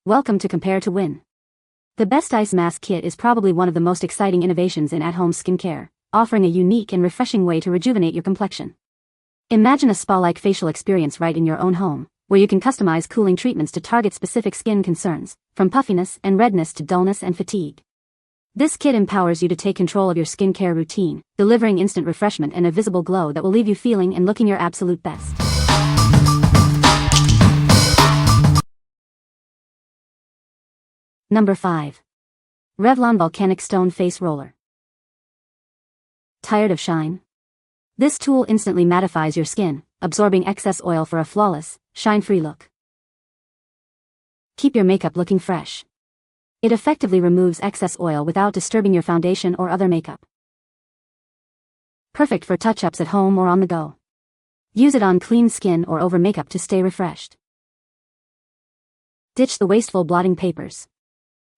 Welcome to Compare to Win. The Best Ice Mask Kit is probably one of the most exciting innovations in at-home skincare, offering a unique and refreshing way to rejuvenate your complexion. Imagine a spa-like facial experience right in your own home, where you can customize cooling treatments to target specific skin concerns, from puffiness and redness to dullness and fatigue. This kit empowers you to take control of your skincare routine, delivering instant refreshment and a visible glow that will leave you feeling and looking your absolute best. Number 5. Revlon Volcanic Stone Face Roller. Tired of shine? This tool instantly mattifies your skin, absorbing excess oil for a flawless, shine-free look. Keep your makeup looking fresh. It effectively removes excess oil without disturbing your foundation or other makeup. Perfect for touch-ups at home or on the go. Use it on clean skin or over makeup to stay refreshed. Ditch the wasteful blotting papers.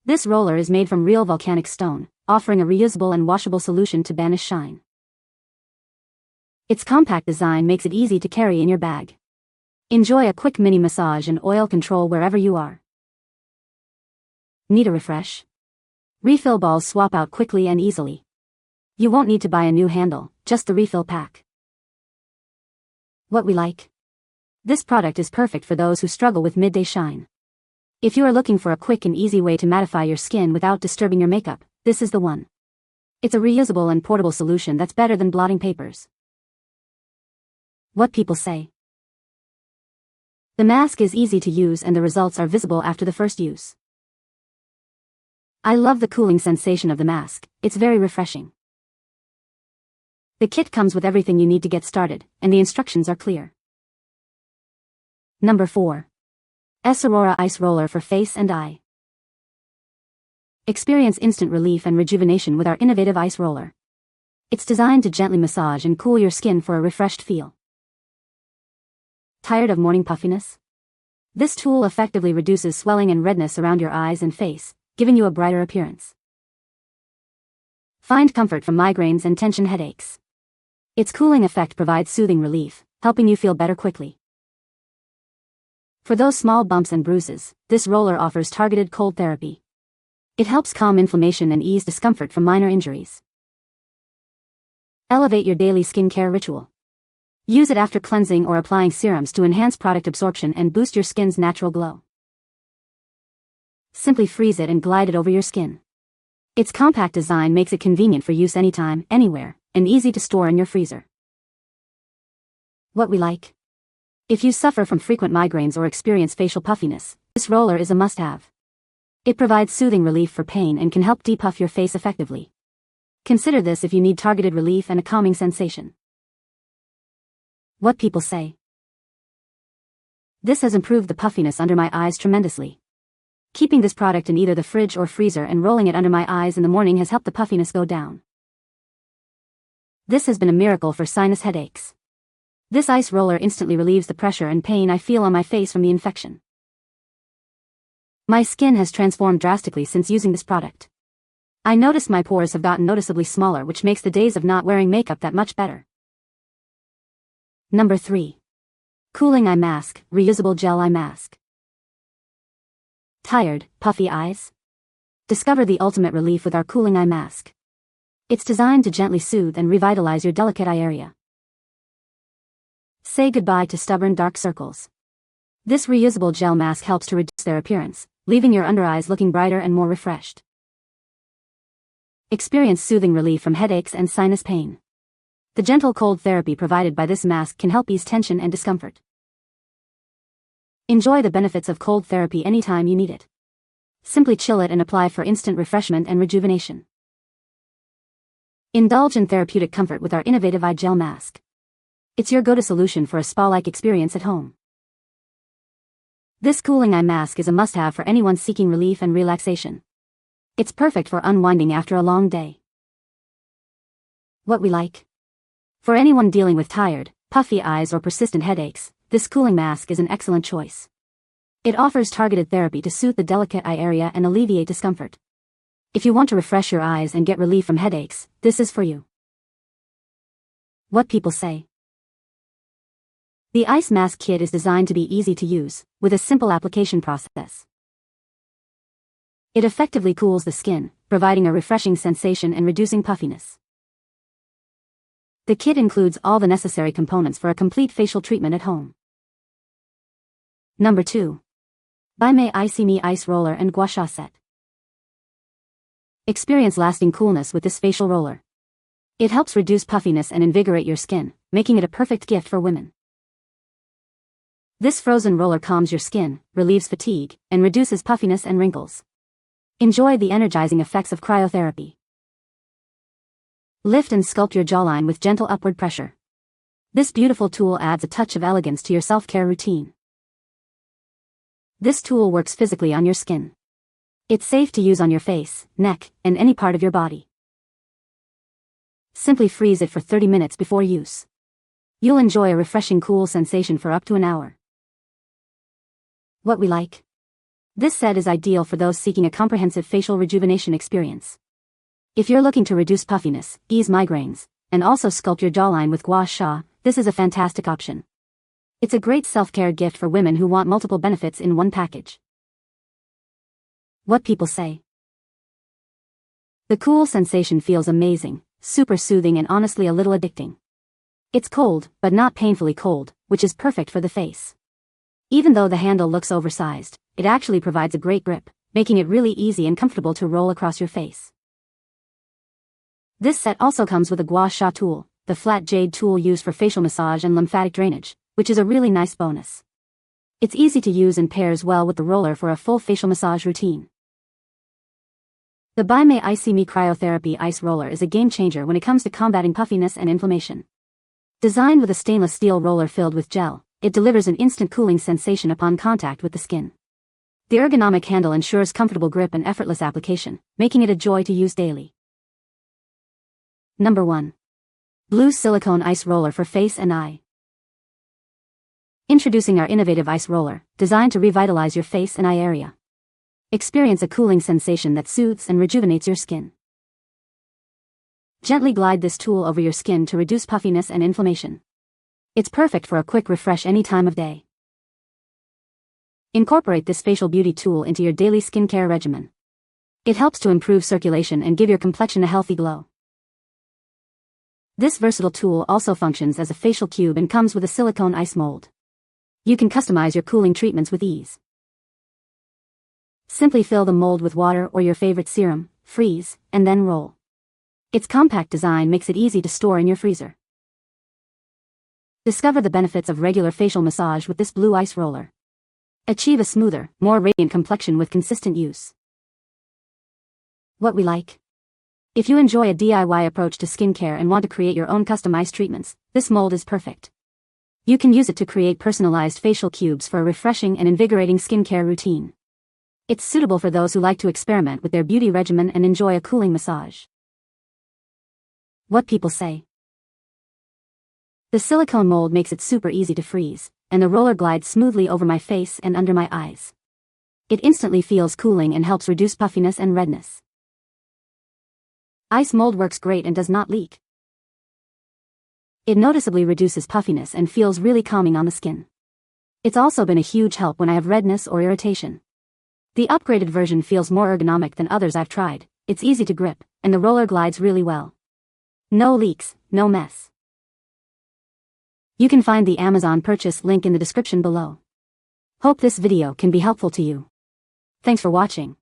This roller is made from real volcanic stone, offering a reusable and washable solution to banish shine. Its compact design makes it easy to carry in your bag. Enjoy a quick mini massage and oil control wherever you are. Need a refresh? Refill balls swap out quickly and easily. You won't need to buy a new handle, just the refill pack. What we like? This product is perfect for those who struggle with midday shine. If you are looking for a quick and easy way to mattify your skin without disturbing your makeup, this is the one. It's a reusable and portable solution that's better than blotting papers. What people say. The mask is easy to use and the results are visible after the first use. I love the cooling sensation of the mask, it's very refreshing. The kit comes with everything you need to get started, and the instructions are clear. Number 4. ESARORA Ice Roller for Face and Eye. Experience instant relief and rejuvenation with our innovative ice roller. It's designed to gently massage and cool your skin for a refreshed feel. Tired of morning puffiness? This tool effectively reduces swelling and redness around your eyes and face, giving you a brighter appearance. Find comfort from migraines and tension headaches. Its cooling effect provides soothing relief, helping you feel better quickly. For those small bumps and bruises, this roller offers targeted cold therapy. It helps calm inflammation and ease discomfort from minor injuries. Elevate your daily skincare ritual. Use it after cleansing or applying serums to enhance product absorption and boost your skin's natural glow. Simply freeze it and glide it over your skin. Its compact design makes it convenient for use anytime, anywhere, and easy to store in your freezer. What we like? If you suffer from frequent migraines or experience facial puffiness, this roller is a must-have. It provides soothing relief for pain and can help depuff your face effectively. Consider this if you need targeted relief and a calming sensation. What people say. This has improved the puffiness under my eyes tremendously. Keeping this product in either the fridge or freezer and rolling it under my eyes in the morning has helped the puffiness go down. This has been a miracle for sinus headaches. This ice roller instantly relieves the pressure and pain I feel on my face from the infection. My skin has transformed drastically since using this product. I noticed my pores have gotten noticeably smaller, which makes the days of not wearing makeup that much better. Number 3. Cooling Eye Mask, Reusable Gel Eye Mask. Tired, puffy eyes? Discover the ultimate relief with our Cooling Eye Mask. It's designed to gently soothe and revitalize your delicate eye area. Say goodbye to stubborn dark circles. This reusable gel mask helps to reduce their appearance, leaving your under eyes looking brighter and more refreshed. Experience soothing relief from headaches and sinus pain. The gentle cold therapy provided by this mask can help ease tension and discomfort. Enjoy the benefits of cold therapy anytime you need it. Simply chill it and apply for instant refreshment and rejuvenation. Indulge in therapeutic comfort with our innovative eye gel mask. It's your go-to solution for a spa-like experience at home. This cooling eye mask is a must-have for anyone seeking relief and relaxation. It's perfect for unwinding after a long day. What we like? For anyone dealing with tired, puffy eyes or persistent headaches, this cooling mask is an excellent choice. It offers targeted therapy to soothe the delicate eye area and alleviate discomfort. If you want to refresh your eyes and get relief from headaches, this is for you. What people say. The Ice Mask Kit is designed to be easy to use, with a simple application process. It effectively cools the skin, providing a refreshing sensation and reducing puffiness. The kit includes all the necessary components for a complete facial treatment at home. Number 2. BAIMEI IcyMe Ice Roller and Gua Sha Set. Experience lasting coolness with this facial roller. It helps reduce puffiness and invigorate your skin, making it a perfect gift for women. This frozen roller calms your skin, relieves fatigue, and reduces puffiness and wrinkles. Enjoy the energizing effects of cryotherapy. Lift and sculpt your jawline with gentle upward pressure. This beautiful tool adds a touch of elegance to your self-care routine. This tool works physically on your skin. It's safe to use on your face, neck, and any part of your body. Simply freeze it for 30 minutes before use. You'll enjoy a refreshing cool sensation for up to an hour. What we like. This set is ideal for those seeking a comprehensive facial rejuvenation experience. If you're looking to reduce puffiness, ease migraines, and also sculpt your jawline with Gua Sha, this is a fantastic option. It's a great self-care gift for women who want multiple benefits in one package. What people say. The cool sensation feels amazing, super soothing and honestly a little addicting. It's cold, but not painfully cold, which is perfect for the face. Even though the handle looks oversized, it actually provides a great grip, making it really easy and comfortable to roll across your face. This set also comes with a Gua Sha tool, the flat jade tool used for facial massage and lymphatic drainage, which is a really nice bonus. It's easy to use and pairs well with the roller for a full facial massage routine. The BAIMEI IcyMe Cryotherapy Ice Roller is a game changer when it comes to combating puffiness and inflammation. Designed with a stainless steel roller filled with gel, it delivers an instant cooling sensation upon contact with the skin. The ergonomic handle ensures comfortable grip and effortless application, making it a joy to use daily. Number 1. Blue Silicone Ice Roller for Face and Eye. Introducing our innovative ice roller, designed to revitalize your face and eye area. Experience a cooling sensation that soothes and rejuvenates your skin. Gently glide this tool over your skin to reduce puffiness and inflammation. It's perfect for a quick refresh any time of day. Incorporate this facial beauty tool into your daily skincare regimen. It helps to improve circulation and give your complexion a healthy glow. This versatile tool also functions as a facial cube and comes with a silicone ice mold. You can customize your cooling treatments with ease. Simply fill the mold with water or your favorite serum, freeze, and then roll. Its compact design makes it easy to store in your freezer. Discover the benefits of regular facial massage with this blue ice roller. Achieve a smoother, more radiant complexion with consistent use. What we like. If you enjoy a DIY approach to skincare and want to create your own customized treatments, this mold is perfect. You can use it to create personalized facial cubes for a refreshing and invigorating skincare routine. It's suitable for those who like to experiment with their beauty regimen and enjoy a cooling massage. What people say. The silicone mold makes it super easy to freeze, and the roller glides smoothly over my face and under my eyes. It instantly feels cooling and helps reduce puffiness and redness. Ice mold works great and does not leak. It noticeably reduces puffiness and feels really calming on the skin. It's also been a huge help when I have redness or irritation. The upgraded version feels more ergonomic than others I've tried, it's easy to grip, and the roller glides really well. No leaks, no mess. You can find the Amazon purchase link in the description below. Hope this video can be helpful to you. Thanks for watching.